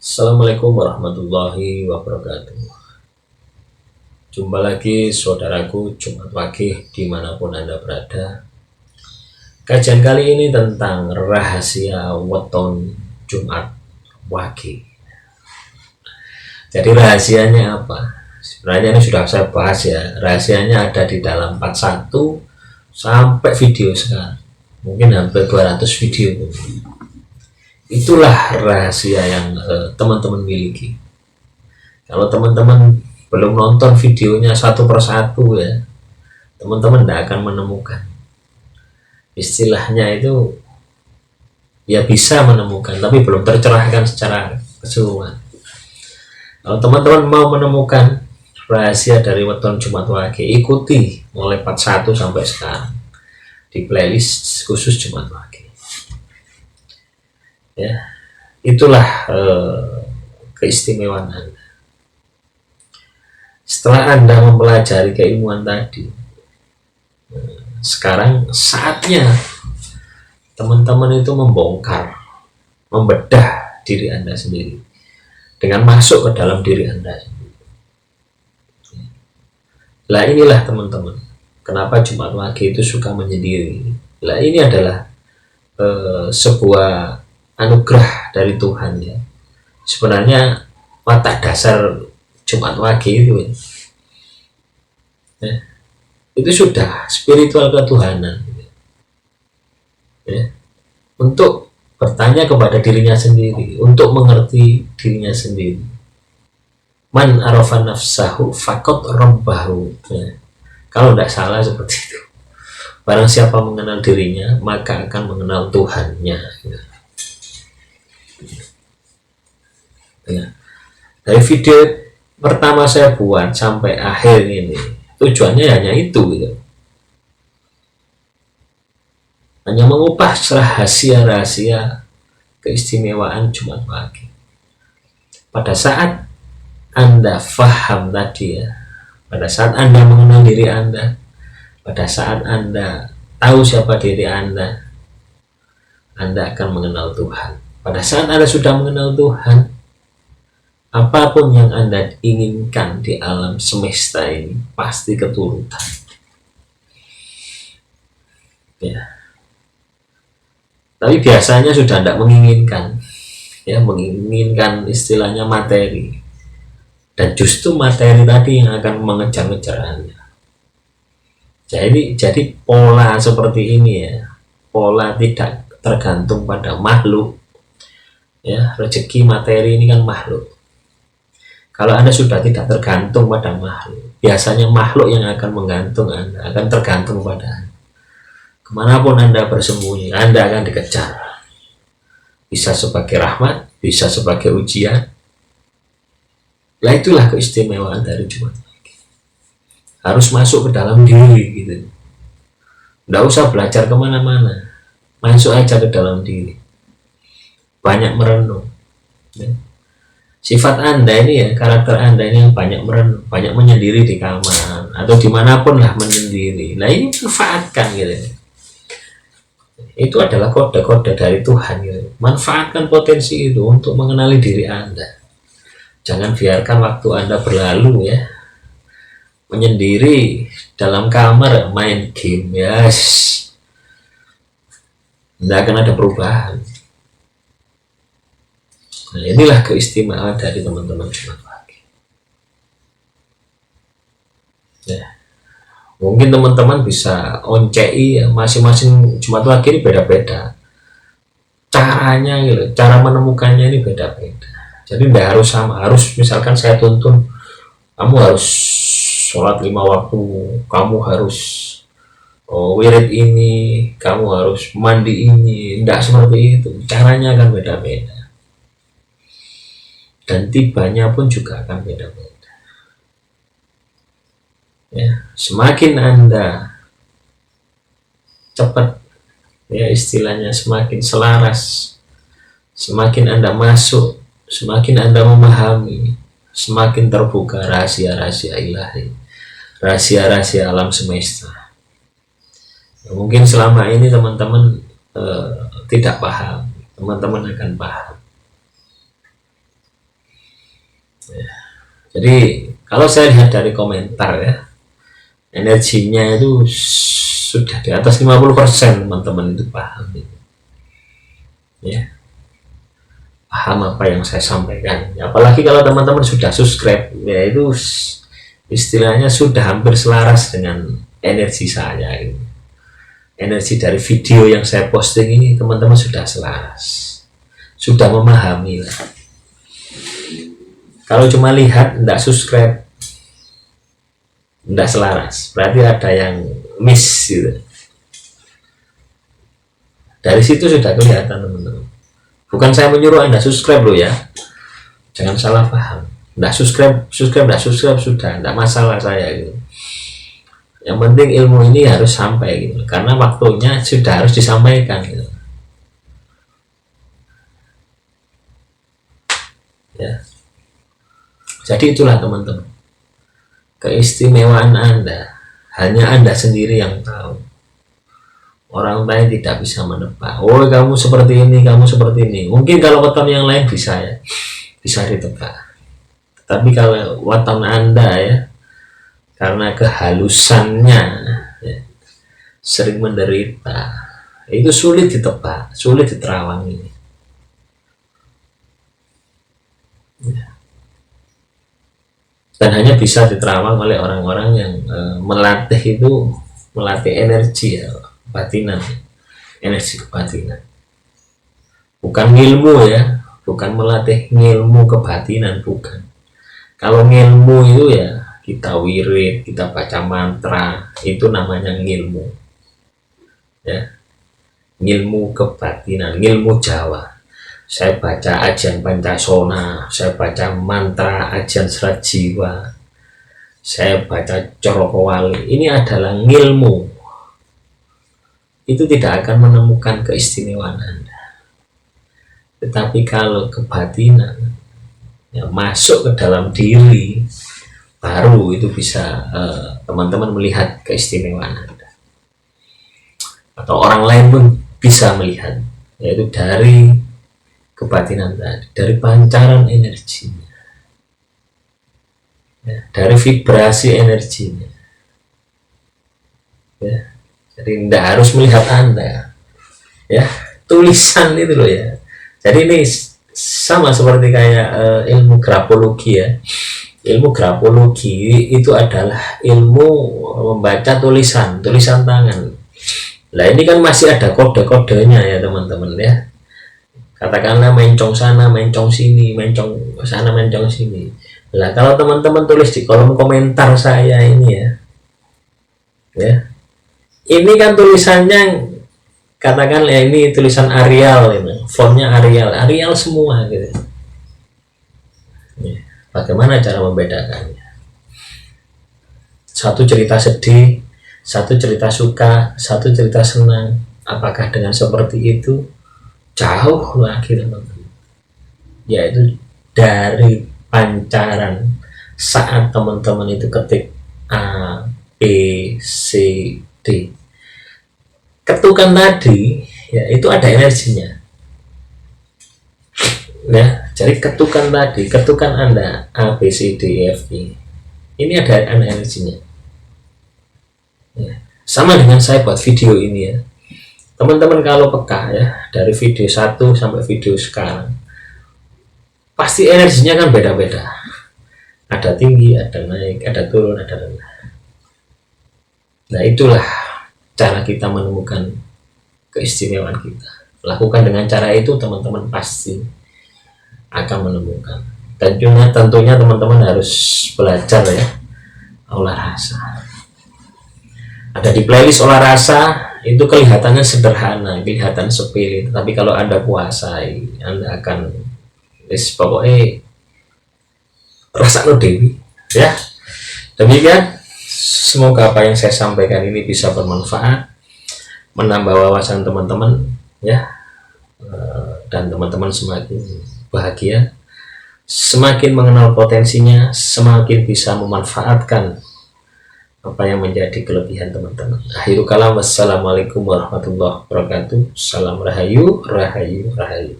Assalamualaikum warahmatullahi wabarakatuh. Jumpa lagi saudaraku Jumat Wage dimanapun Anda berada. Kajian kali ini tentang rahasia weton Jumat Wage. Jadi rahasianya apa? Sebenarnya ini sudah saya bahas ya. Rahasianya ada di dalam 41 sampai video sekarang. Mungkin hampir 200 video. Itulah rahasia yang teman-teman miliki. Kalau teman-teman belum nonton videonya satu persatu ya, teman-teman tidak akan menemukan. Istilahnya itu ya bisa menemukan, tapi belum tercerahkan secara keseluruhan. Kalau teman-teman mau menemukan rahasia dari weton Jumat Wage, ikuti mulai part 1 sampai sekarang di playlist khusus Jumat Wage. Ya, itulah keistimewaan Anda. Setelah Anda mempelajari keilmuan tadi, sekarang saatnya teman-teman itu membongkar, membedah diri Anda sendiri dengan masuk ke dalam diri Anda sendiri. Lah inilah teman-teman, kenapa Jumat Wage itu suka menyendiri. Lah ini adalah sebuah anugerah dari Tuhan ya. Sebenarnya watak dasar Jumat Wage itu ya, itu sudah spiritual ketuhanan ya, untuk bertanya kepada dirinya sendiri, untuk mengerti dirinya sendiri. Man arafa nafsahu faqad rabbahu ya. Kalau tidak salah seperti itu. Barang siapa mengenal dirinya maka akan mengenal Tuhannya ya. Ya. Dari video pertama saya buat sampai akhir ini tujuannya hanya itu gitu. Hanya mengupas rahasia-rahasia keistimewaan Jumat Wage. Pada saat Anda faham tadi ya, pada saat Anda mengenal diri Anda, pada saat Anda tahu siapa diri Anda akan mengenal Tuhan. Pada saat Anda sudah mengenal Tuhan, apapun yang Anda inginkan di alam semesta ini pasti keturutan. Ya. Tapi biasanya sudah tidak menginginkan, ya menginginkan istilahnya materi. Dan justru materi tadi yang akan mengejar-ngejar Anda. Jadi pola seperti ini ya, pola tidak tergantung pada makhluk. Ya, rezeki materi ini kan makhluk. Kalau Anda sudah tidak tergantung pada makhluk, biasanya makhluk yang akan menggantung Anda, akan tergantung pada Anda. Kemanapun Anda bersembunyi, Anda akan dikejar. Bisa sebagai rahmat, bisa sebagai ujian. Nah itulah keistimewaan dari Jumat Wage. Harus masuk ke dalam diri gitu. Tidak usah belajar kemana-mana, masuk aja ke dalam diri. Banyak merenung. Ya. Sifat Anda ini ya, karakter Anda ini yang banyak merenung, banyak menyendiri di kamar atau dimanapun lah menyendiri. Nah ini manfaatkan gitu. Itu adalah kode-kode dari Tuhan gitu. Manfaatkan potensi itu untuk mengenali diri Anda. Jangan biarkan waktu Anda berlalu ya, menyendiri dalam kamar main game ya. Tidak akan ada perubahan. Nah inilah keistimewaan dari teman-teman Jumat Wage. Ya. Mungkin teman-teman bisa oncei ya, masing-masing Jumat Wage ini beda-beda. Caranya gitu, cara menemukannya ini beda-beda. Jadi tidak harus sama, harus misalkan saya tuntun kamu harus sholat 5 waktu, kamu harus wirid ini, kamu harus mandi ini, tidak seperti itu. Caranya akan beda-beda. Dan tibanya pun juga akan beda-beda. Ya, semakin Anda cepat, ya istilahnya semakin selaras, semakin Anda masuk, semakin Anda memahami, semakin terbuka rahasia-rahasia ilahi, rahasia-rahasia alam semesta. Ya, mungkin selama ini teman-teman tidak paham, teman-teman akan paham. Jadi kalau saya lihat dari komentar ya, energinya itu sudah di atas 50% teman-teman itu paham ya, paham apa yang saya sampaikan. Apalagi kalau teman-teman sudah subscribe ya, itu istilahnya sudah hampir selaras dengan energi saya gitu. Energi dari video yang saya posting ini teman-teman sudah selaras, sudah memahami lah. Kalau cuma lihat tidak subscribe, tidak selaras, berarti ada yang miss gitu. Dari situ sudah kelihatan teman-teman. Bukan saya menyuruh Anda subscribe loh ya, jangan salah paham. Tidak subscribe, tidak subscribe sudah, tidak masalah saya gitu. Yang penting ilmu ini harus sampai gitu, karena waktunya sudah harus disampaikan gitu. Ya. Jadi itulah teman-teman, keistimewaan Anda hanya Anda sendiri yang tahu. Orang lain tidak bisa menebak. Oh, kamu seperti ini, kamu seperti ini. Mungkin kalau weton yang lain bisa ya, bisa ditebak. Tapi kalau weton Anda ya, karena kehalusannya ya, sering menderita, itu sulit ditebak, sulit diterawangi. Ya. Dan hanya bisa diterawang oleh orang-orang yang melatih itu, melatih energi ya, kebatinan, energi kebatinan, bukan ilmu ya, bukan melatih ilmu kebatinan, bukan. Kalau ilmu itu ya kita wirid, kita baca mantra, itu namanya ilmu ya, ilmu kebatinan, ilmu Jawa. Saya baca ajian Pancasona, saya baca mantra ajian Serat Jiwa, saya baca Corokowali, ini adalah ilmu. Itu tidak akan menemukan keistimewaan Anda. Tetapi kalau kebatinan ya, masuk ke dalam diri, baru itu bisa teman-teman melihat keistimewaan Anda. Atau orang lain pun bisa melihat, yaitu dari kebatinan tadi, dari pancaran energinya ya, dari vibrasi energinya ya. Jadi tidak harus melihat Anda ya, tulisan itu loh ya. Jadi ini sama seperti kayak ilmu grafologi ya. Ilmu grafologi itu adalah ilmu membaca tulisan tangan. Nah ini kan masih ada kode-kodenya ya teman-teman ya. Katakanlah mencong sana, mencong sini, mencong sana, mencong sini. Nah kalau teman-teman tulis di kolom komentar saya ini ya, ini kan tulisannya, katakan ya ini tulisan Arial, ini fontnya Arial semua gitu. Ya, bagaimana cara membedakannya? Satu cerita sedih, satu cerita suka, satu cerita senang. Apakah dengan seperti itu? Jauh lagi teman-teman, yaitu dari pancaran saat teman-teman itu ketik A, B, C, D, ketukan tadi ya, itu ada energinya ya. Jadi ketukan tadi, ketukan Anda A, B, C, D, E, F, G, ini ada energinya ya. Sama dengan saya buat video ini ya, teman-teman kalau peka ya, dari video 1 sampai video sekarang, pasti energinya kan beda-beda. Ada tinggi, ada naik, ada turun, ada rendah. Nah itulah cara kita menemukan keistimewaan kita. Lakukan dengan cara itu, teman-teman pasti akan menemukan. Dan tentunya teman-teman harus belajar ya, olah rasa. Ada di playlist olah rasa. Itu kelihatannya sederhana, kelihatan sepele, tapi kalau Anda kuasai, Anda akan pokoknya rasa lo dewi ya. Demikian, semoga apa yang saya sampaikan ini bisa bermanfaat, menambah wawasan teman-teman ya, dan teman-teman semakin bahagia, semakin mengenal potensinya, semakin bisa memanfaatkan apa yang menjadi kelebihan teman-teman. Akhirul kalam, wassalamualaikum warahmatullahi wabarakatuh. Salam rahayu, rahayu, rahayu.